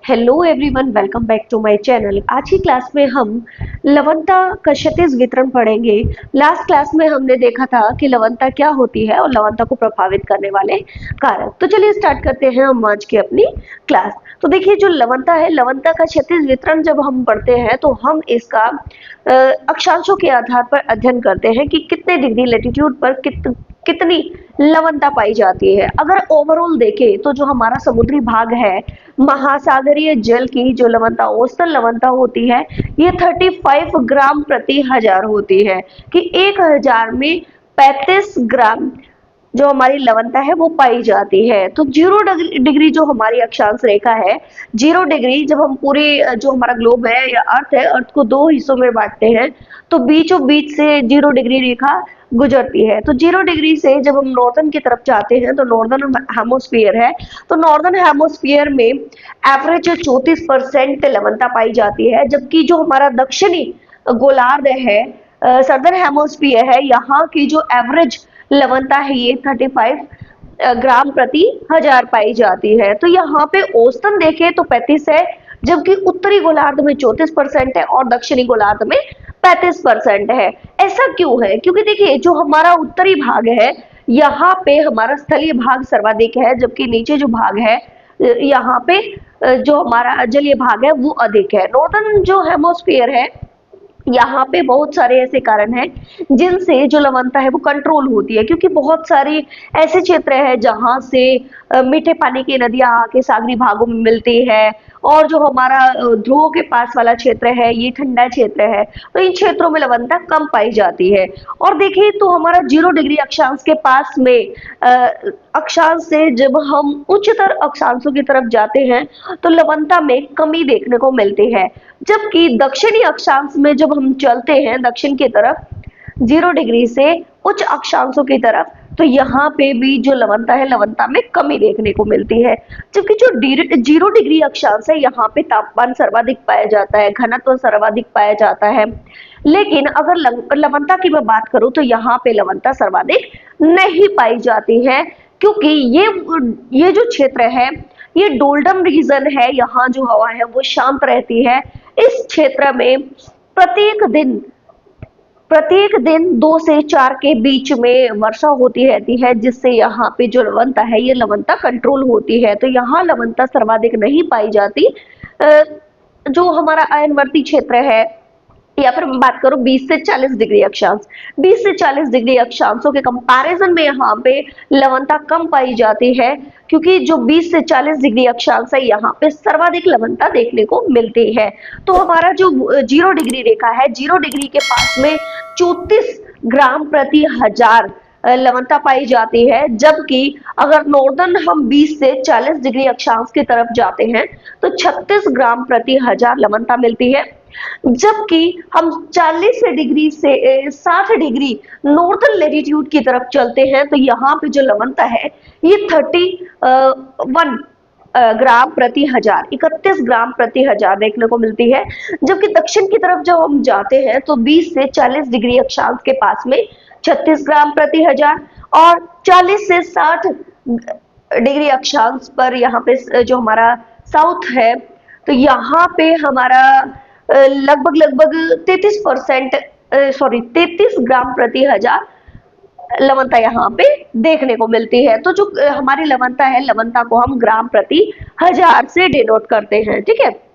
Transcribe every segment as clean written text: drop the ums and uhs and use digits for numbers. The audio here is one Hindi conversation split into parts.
Hello everyone, welcome back to my channel. आज की क्लास में हम लवणता का क्षैतिज वितरण पढ़ेंगे। लास्ट क्लास में हमने देखा था कि लवणता क्या होती है और लवणता को प्रभावित करने वाले कारक। तो चलिए स्टार्ट करते हैं हम आज की अपनी क्लास। तो देखिए, जो लवणता है, लवणता का क्षैतिज वितरण जब हम पढ़ते हैं तो हम इसका अक्षांशों के आधार पर अध्ययन करते हैं कि कितने डिग्री लेटीट्यूड पर कितनी लवणता पाई जाती है। अगर ओवरऑल देखें तो जो हमारा समुद्री भाग है, महासागरीय जल की जो लवणता, औसतन लवणता होती है, ये 35 ग्राम प्रति हजार होती है कि 1000 में 35 ग्राम जो हमारी लवणता है वो पाई जाती है। तो 0 डिग्री जो हमारी अक्षांश रेखा है, 0 डिग्री जब हम पूरी जो हमारा ग्लोब है या अर्थ है, अर्थ को दो हिस्सों में बांटते हैं तो बीचों बीच से 0 डिग्री रेखा गुजरती है। तो 0 डिग्री से जब हम नॉर्दर्न की तरफ जाते हैं तो नॉर्दर्न हेमोस्फीयर है, तो नॉर्दर्न हेमोस्फीयर में एवरेज 34% लवणता पाई जाती है, जबकि जो हमारा दक्षिणी गोलार्ध है, सदर्न हेमोस्फीयर है, यहाँ की जो एवरेज लवणता है ये 35 ग्राम प्रति हजार पाई जाती है। तो यहाँ पे औसतन देखें तो 35 है, जबकि उत्तरी गोलार्ध में 34% है और दक्षिणी गोलार्ध में 35% है। ऐसा क्यों है? क्योंकि देखिए, जो हमारा उत्तरी भाग है यहाँ पे हमारा स्थलीय भाग सर्वाधिक है, जबकि नीचे जो भाग है यहाँ पे जो हमारा जलीय भाग है वो अधिक है। नॉर्दर्न जो हेमोस्फीयर है, यहाँ पे बहुत सारे ऐसे कारण हैं जिनसे जो लवणता है वो कंट्रोल होती है, क्योंकि बहुत सारी ऐसे क्षेत्र है जहाँ से मीठे पानी की नदियां आके सागरी भागों में मिलती है, और जो हमारा ध्रुवों के पास वाला क्षेत्र है ये ठंडा क्षेत्र है, तो इन क्षेत्रों में लवणता कम पाई जाती है। और देखिए तो हमारा 0 डिग्री अक्षांश के पास में अक्षांश से जब हम उच्चतर अक्षांशों की तरफ जाते हैं तो लवणता में कमी देखने को मिलती है, जबकि दक्षिणी अक्षांश में जब हम चलते हैं दक्षिण की तरफ 0 डिग्री से उच्च अक्षांशों की तरफ, तो यहाँ पे भी जो लवणता है लवणता में कमी देखने को मिलती है। जबकि जो 0 डिग्री अक्षांश है यहाँ पे तापमान सर्वाधिक पाया जाता है, घनत्व सर्वाधिक पाया जाता है, लेकिन अगर लवणता की मैं बात करूं तो यहाँ पे लवणता सर्वाधिक नहीं पाई जाती है, क्योंकि ये जो क्षेत्र है ये डोल्डम रीजन है, यहाँ जो हवा है वो शांत रहती है। इस क्षेत्र में प्रत्येक दिन 2 से 4 के बीच में वर्षा होती रहती है, जिससे यहाँ पे जो लवणता है ये लवणता कंट्रोल होती है। तो यहाँ लवणता सर्वाधिक नहीं पाई जाती। जो हमारा अयनवर्ती क्षेत्र है, या फिर बात करो 20 से 40 डिग्री अक्षांश, 20 से 40 डिग्री अक्षांशों के कंपैरिजन में यहाँ पे लवणता कम पाई जाती है, क्योंकि जो 20 से 40 डिग्री अक्षांश है यहाँ पे सर्वाधिक लवणता देखने को मिलती है। तो हमारा जो 0 डिग्री रेखा है, 0 डिग्री के पास में 34 ग्राम प्रति हजार लवणता पाई जाती है, जबकि अगर नॉर्दर्न हम 20 से 40 डिग्री अक्षांश की तरफ जाते हैं तो 36 ग्राम प्रति हजार लवणता मिलती है। जबकि हम 40 डिग्री से 60 डिग्री नॉर्थन लेटीट्यूड की तरफ चलते हैं तो यहाँ पे जो लवणता है ये 31 ग्राम प्रति हजार, 31 ग्राम प्रति हजार देखने को मिलती है। जबकि दक्षिण की तरफ जब हम जाते हैं तो 20 से 40 डिग्री अक्षांश के पास में 36 ग्राम प्रति हजार, और 40 से 60 डिग्री अक्षांश पर यहाँ पे जो हमारा साउथ है, तो यहाँ पे हमारा लगभग 33 ग्राम प्रति हजार लवणता यहाँ पे देखने को मिलती है। तो जो हमारी लवणता है, लवणता को हम ग्राम प्रति हजार से डिनोट करते हैं, ठीक है।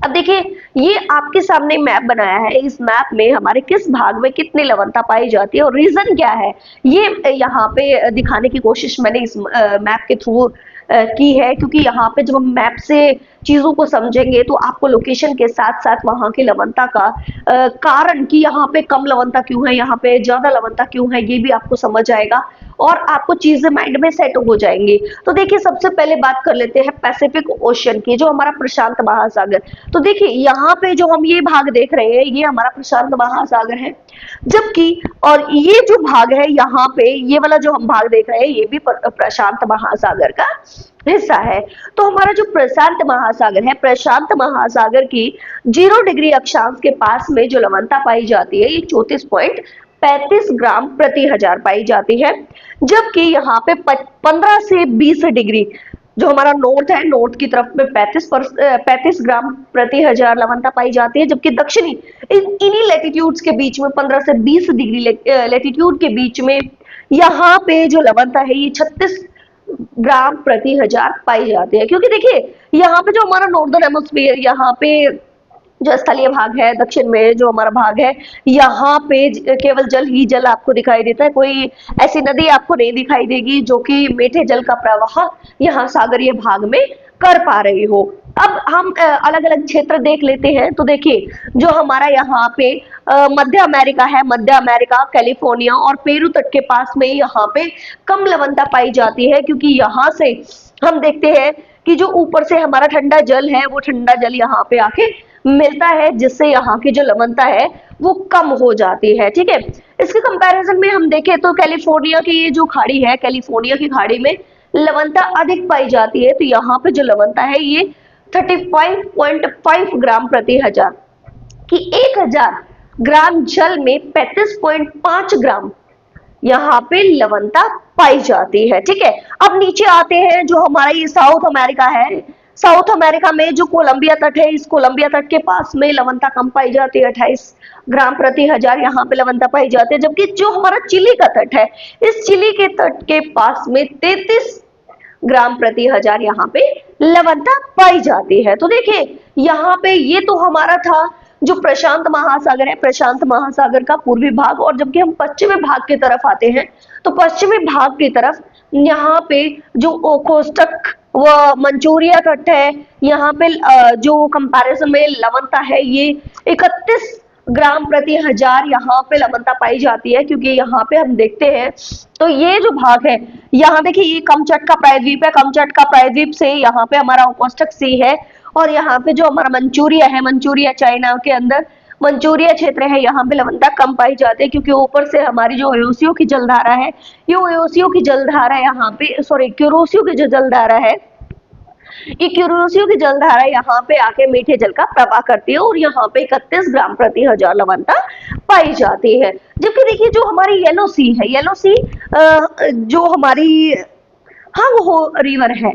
अब देखिए, ये आपके सामने मैप बनाया है, इस मैप में हमारे किस भाग में कितनी लवणता पाई जाती है और रीजन क्या है, ये यहाँ पे दिखाने की कोशिश मैंने इस मैप के थ्रू की है, क्योंकि यहाँ पे जब हम मैप से चीजों को समझेंगे तो आपको लोकेशन के साथ साथ वहां की लवणता का कारण कि यहाँ पे कम लवणता क्यों है, यहाँ पे ज्यादा लवणता क्यों है, ये भी आपको समझ आएगा और आपको चीजें माइंड में सेट हो जाएंगी। तो देखिए, सबसे पहले बात कर लेते हैं पैसिफिक ओशन की, जो हमारा प्रशांत महासागर। तो देखिए, यहाँ पे जो हम ये भाग देख रहे हैं ये हमारा प्रशांत महासागर है, जबकि और ये जो भाग है यहाँ पे, ये वाला जो हम भाग देख रहे हैं ये भी प्रशांत महासागर का हिस्सा है। तो हमारा जो प्रशांत महासागर है, प्रशांत महासागर की 0 डिग्री अक्षांश के पास में जो लवणता पाई जाती है ये 34.35 ग्राम प्रति हजार पाई जाती है, जबकि यहाँ पे 15 से 20 डिग्री जो हमारा नॉर्थ है, नॉर्थ की तरफ में 35 ग्राम प्रति हजार लवणता पाई जाती है, जबकि दक्षिणी इन्हीं लेटीट्यूड्स के बीच में 15 से 20 डिग्री लेटीट्यूड के बीच में यहाँ पे जो लवणता है ये 36 ग्राम प्रति हजार पाई जाती है। क्योंकि देखिए यहाँ पे जो हमारा नॉर्दर्न हेमिस्फीयर, यहाँ पे जो स्थलीय भाग है, दक्षिण में जो हमारा भाग है, यहाँ पे केवल जल ही जल आपको दिखाई देता है। कोई ऐसी नदी आपको नहीं दिखाई देगी जो कि मीठे जल का प्रवाह यहाँ सागरीय भाग में कर पा रही हो। अब हम अलग अलग क्षेत्र देख लेते हैं। तो देखिए जो हमारा यहाँ पे मध्य अमेरिका है, मध्य अमेरिका, कैलिफोर्निया और पेरू तट के पास में यहाँ पे कम लवणता पाई जाती है, क्योंकि यहाँ से हम देखते हैं कि जो ऊपर से हमारा ठंडा जल है वो ठंडा जल यहाँ पे आके मिलता है, जिससे यहाँ की जो लवणता है वो कम हो जाती है। ठीक है, इसके कंपैरिजन में हम देखें तो कैलिफोर्निया की ये जो खाड़ी है, कैलिफोर्निया की खाड़ी में लवणता अधिक पाई जाती है। तो यहाँ पे जो लवणता है ये 35.5 ग्राम प्रति हजार, कि 1000 ग्राम जल में 35.5 ग्राम यहाँ पे लवणता पाई जाती है। ठीक है, अब नीचे आते हैं, जो हमारा ये साउथ अमेरिका है, साउथ अमेरिका में जो कोलंबिया तट है, इस कोलंबिया तट के पास में लवणता कम पाई जाती है, 28 ग्राम प्रति हजार यहाँ पे लवणता पाई जाती है। जबकि जो हमारा चिली का तट है, इस चिली के तट के पास में 33 ग्राम प्रति हजार यहाँ पे लवणता पाई जाती है। तो देखिए यहाँ पे ये तो हमारा था जो प्रशांत महासागर है, प्रशांत महासागर का पूर्वी भाग। और जबकि हम पश्चिमी भाग की तरफ आते हैं, तो पश्चिमी भाग की तरफ यहाँ पे जो ओखोस्टक व मंचूरिया तट है, यहाँ पे जो कंपैरिजन में लवणता है ये 31 ग्राम प्रति हजार यहाँ पे लवणता पाई जाती है। क्योंकि यहाँ पे हम देखते हैं तो ये जो भाग है, यहाँ देखिए ये कमचटका प्रायद्वीप है, कमचटका प्रायद्वीप से यहाँ पे हमारा ओखोस्टक सी है, और यहाँ पे जो हमारा मंचूरिया है, मंचूरिया चाइना के अंदर मंचूरिया क्षेत्र है, यहाँ पे लवणता कम पाई जाती है। क्योंकि ऊपर से हमारी जो ओयोसियो की जलधारा है, ये ओयोसियो की जलधारा यहाँ पे क्यूरोसियो की जो जलधारा है, ये क्यूरोसियो की जलधारा यहाँ पे आके मीठे जल का प्रवाह करती है, और यहाँ पे 31 ग्राम प्रति हजार लवणता पाई जाती है। जबकि देखिए जो हमारी येलो सी है, येलो सी जो हमारी हंगहो रिवर है,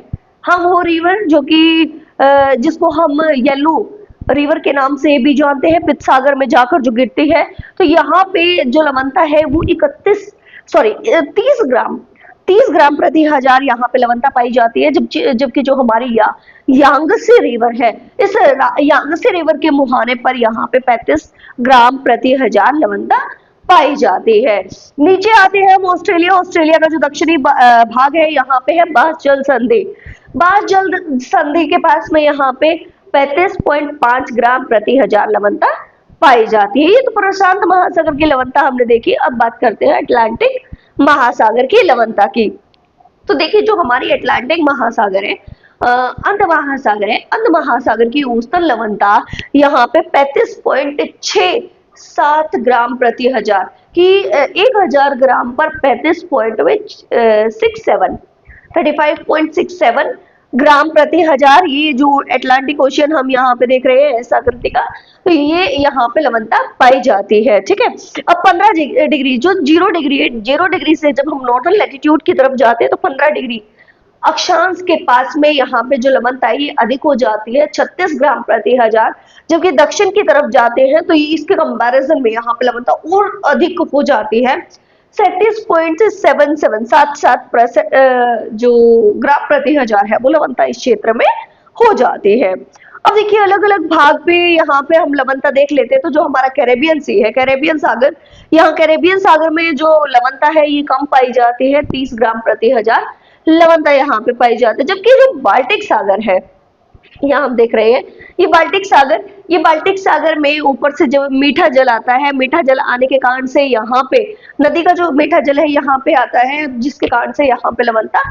हंगहो रिवर जो कि जिसको हम येलो रिवर के नाम से भी जानते हैं, पित्त सागर में जाकर जो गिरती है, तो यहाँ पे जो लवणता है वो 30 ग्राम प्रति हजार यहाँ पे लवणता पाई जाती है। जबकि जो हमारी यांगसे रिवर है, इस यांगसे रिवर के मुहाने पर यहाँ पे 35 ग्राम प्रति हजार लवणता पाई जाती है। नीचे आते हैं हम ऑस्ट्रेलिया, ऑस्ट्रेलिया का जो दक्षिणी भाग है, यहाँ पे है बास जल संधि, बास जल संधि के पास में यहाँ पे 35.5 ग्राम प्रति हजार लवणता पाई जाती है। ये तो प्रशांत महासागर की लवणता हमने देखी। अब बात करते हैं अटलांटिक महासागर की लवणता की। तो देखिए जो हमारी अटलांटिक महासागर है, अंध महासागर है, अंध महासागर की औसतन लवणता यहाँ पे 35.67 ग्राम प्रति हजार, की 1000 ग्राम पर 35.67 ग्राम प्रति हजार, ये जो अटलांटिक ओशियन हम यहाँ पे देख रहे हैं सागरती का, तो ये यहाँ पे लवणता पाई जाती है। ठीक है, अब 15 डिग्री जो 0 डिग्री से जब हम नॉर्दर्न लैटिट्यूड की तरफ जाते हैं, तो 15 डिग्री अक्षांश के पास में यहाँ पे जो लवणता है ये अधिक हो जाती है, 36 ग्राम प्रति हजार। जबकि दक्षिण की तरफ जाते हैं तो इसके कंपैरिजन में यहाँ पे लवणता और अधिक हो जाती है, 37.77 जो ग्राम प्रति हजार है वो लवणता इस क्षेत्र में हो जाती है। अब देखिए अलग अलग भाग पे यहाँ पे हम लवणता देख लेते हैं। तो जो हमारा कैरेबियन सी है, कैरेबियन सागर, यहाँ कैरेबियन सागर में जो लवणता है ये कम पाई जाती है, 30 ग्राम प्रति हजार लवणता यहाँ पे पाई जाती है। जबकि जो बाल्टिक सागर है, यहाँ हम देख रहे हैं ये बाल्टिक सागर में ऊपर से जब मीठा जल आता है, मीठा जल आने के कारण से यहाँ पे नदी का जो मीठा जल है यहाँ पे आता है, जिसके कारण से यहाँ पे लवणता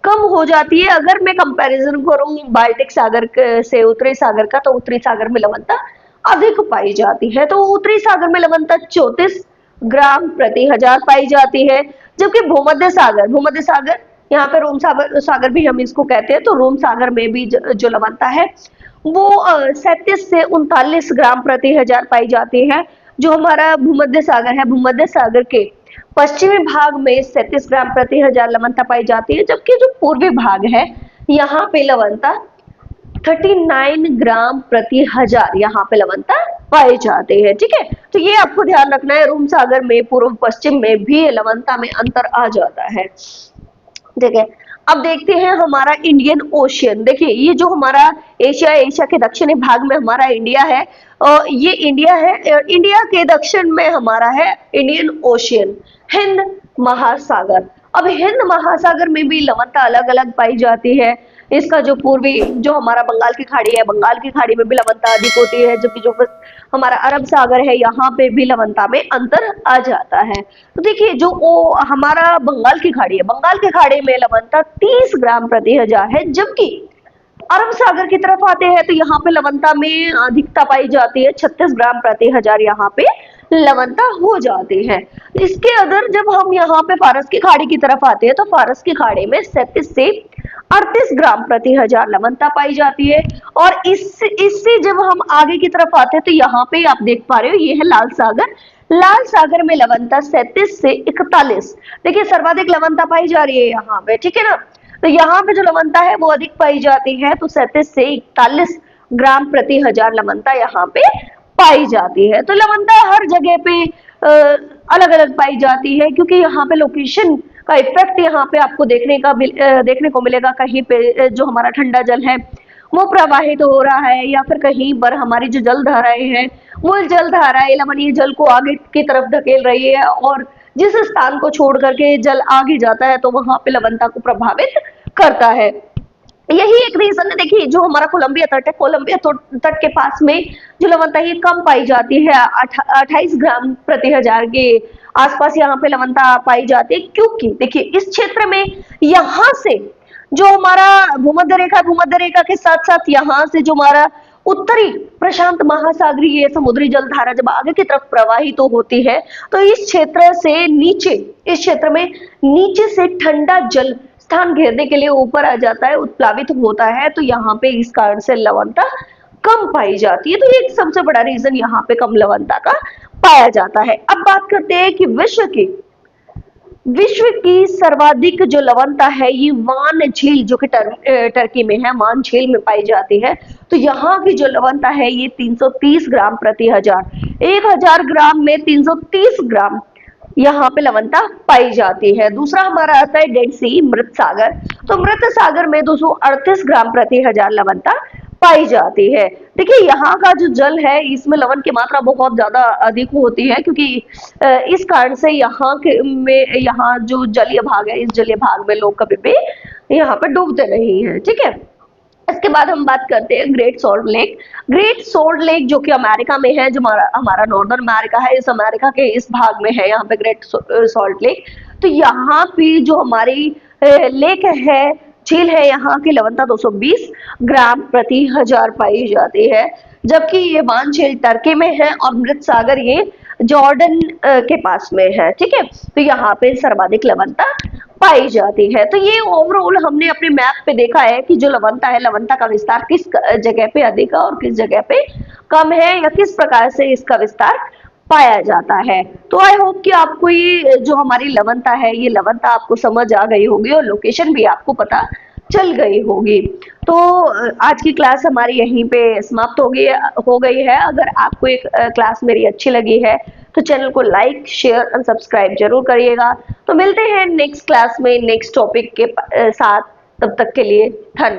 कम हो जाती है। अगर मैं कंपैरिजन करूं बाल्टिक सागर से उत्तरी सागर का, तो उत्तरी सागर में लवणता अधिक पाई जाती है। तो उत्तरी सागर में लवणता 34 ग्राम प्रति हजार पाई जाती है। जबकि भूमध्य सागर यहाँ पे रोम सागर भी हम इसको कहते हैं, तो रोम सागर में भी जो लवणता है वो 37 से 39 ग्राम प्रति हजार पाई जाती है। जो हमारा भूमध्य सागर है, भूमध्य सागर के पश्चिमी भाग में 37 ग्राम प्रति हजार लवणता पाई जाती है। जबकि जो पूर्वी भाग है, यहाँ पे लवणता 39 ग्राम प्रति हजार यहाँ पे लवणता पाए जाते हैं। ठीक है, तो ये आपको ध्यान रखना है। रूम सागर में, पूर्व पश्चिम में भी लवणता में अंतर आ जाता है। ठीक है, अब देखते हैं हमारा इंडियन ओशियन। देखिए, ये जो हमारा एशिया के दक्षिणी भाग में हमारा इंडिया है, और ये इंडिया है, इंडिया के दक्षिण में हमारा है इंडियन ओशियन, हिंद महासागर। अब हिंद महासागर में भी लवणता अलग अलग पाई जाती है। इसका जो पूर्वी, जो हमारा बंगाल की खाड़ी है, बंगाल की खाड़ी में भी लवणता अधिक होती है, जबकि जो हमारा अरब सागर है, यहाँ पे भी लवणता में अंतर आ जाता है। तो देखिए, जो हमारा बंगाल की खाड़ी है, बंगाल की खाड़ी में लवणता 30 ग्राम प्रति हजार है, जबकि अरब सागर की तरफ आते हैं तो यहाँ पे लवणता में अधिकता पाई जाती है, 36 ग्राम प्रति हजार यहाँ पे लवणता हो जाती है। इसके अदर जब हम यहाँ पे फारस की खाड़ी की तरफ आते हैं तो फारस की खाड़ी में 37 से 38 ग्राम प्रति हजार लवणता पाई जाती है। और इससे जब हम आगे की तरफ आते हैं तो यहाँ पे आप देख पा रहे हो, ये है लाल सागर। लाल सागर में लवणता 37 से 41, देखिए सर्वाधिक लवणता पाई जा रही है यहाँ पे। ठीक है ना, तो यहाँ पे जो लवणता है वो अधिक पाई जाती है, तो 37 से 41 ग्राम प्रति हजार लवणता यहाँ पे पाई जाती है। तो लवणता हर जगह पे अलग अलग पाई जाती है, क्योंकि यहाँ पे लोकेशन का इफेक्ट यहाँ पे आपको देखने को मिलेगा। कहीं पे जो हमारा ठंडा जल है वो प्रवाहित हो रहा है, या फिर कहीं पर हमारी जो जल धाराएं हैं वो जल धाराएं लवणीय जल को आगे की तरफ धकेल रही है, और जिस स्थान को छोड़ करके जल आगे जाता है तो वहां पे लवणता को प्रभावित करता है। यही एक रीजन है। देखिए, जो हमारा कोलंबिया तट है, कोलंबिया तट के पास में जो लवणता ये कम पाई जाती है, 28 ग्राम प्रति हजार के आसपास यहाँ पे लवणता पाई जाती है, क्योंकि देखिए इस क्षेत्र में यहाँ से जो हमारा भूमध्य रेखा के साथ साथ यहाँ से जो हमारा उत्तरी प्रशांत महासागरीय समुद्री जल धारा जब आगे की तरफ प्रवाहित तो होती है, तो इस क्षेत्र में नीचे से ठंडा जल स्थान घेरने के लिए ऊपर आ जाता है, उत्प्लावित होता है, तो यहाँ पे इस कारण से लवणता कम पाई जाती है। तो ये एक सबसे बड़ा रीजन यहाँ पे कम लवणता का पाया जाता है। अब बात करते हैं कि विश्व की सर्वाधिक जो लवणता है ये वान झील, जो कि टर्की में है, वान झील में पाई जाती है। तो यहाँ की जो लवणता है ये 330 ग्राम प्रति हजार, 1000 ग्राम में 330 ग्राम यहाँ पे लवणता पाई जाती है। दूसरा हमारा आता है डेड सी, मृत सागर। तो मृत सागर में 238 ग्राम प्रति हजार लवणता पाई जाती है। देखिए, यहाँ का जो जल है इसमें लवण की मात्रा बहुत ज्यादा अधिक होती है, क्योंकि इस कारण से यहाँ जो जलीय भाग है, इस जलीय भाग में लोग कभी भी यहाँ पे डूबते नहीं है। ठीक है, इसके बाद हम बात करते हैं great salt lake. Great salt lake जो कि अमेरिका में है, जो हमारा नॉर्दर्न अमेरिका है, इस अमेरिका के इस भाग में है यहाँ पे ग्रेट सॉल्ट लेक। तो यहाँ पे जो हमारी लेक है, झील है, यहाँ की लवणता 220 ग्राम प्रति हजार पाई जाती है, जबकि ये वान झील टर्की में है और मृत सागर ये जॉर्डन के पास में है। ठीक है, तो यहाँ पे सर्वाधिक लवणता पाई जाती है। तो ये ओवरऑल हमने अपने मैप पे देखा है कि जो लवणता है, लवणता का विस्तार किस जगह पे अधिक है और किस जगह पे कम है, या किस प्रकार से इसका विस्तार पाया जाता है। तो आई होप कि आपको ये जो हमारी लवणता है, ये लवणता आपको समझ आ गई होगी और लोकेशन भी आपको पता चल गई होगी। तो आज की क्लास हमारी यहीं पे समाप्त हो गई है। अगर आपको एक क्लास मेरी अच्छी लगी है तो चैनल को लाइक, शेयर और सब्सक्राइब जरूर करिएगा। तो मिलते हैं नेक्स्ट क्लास में नेक्स्ट टॉपिक के साथ, तब तक के लिए धन्यवाद।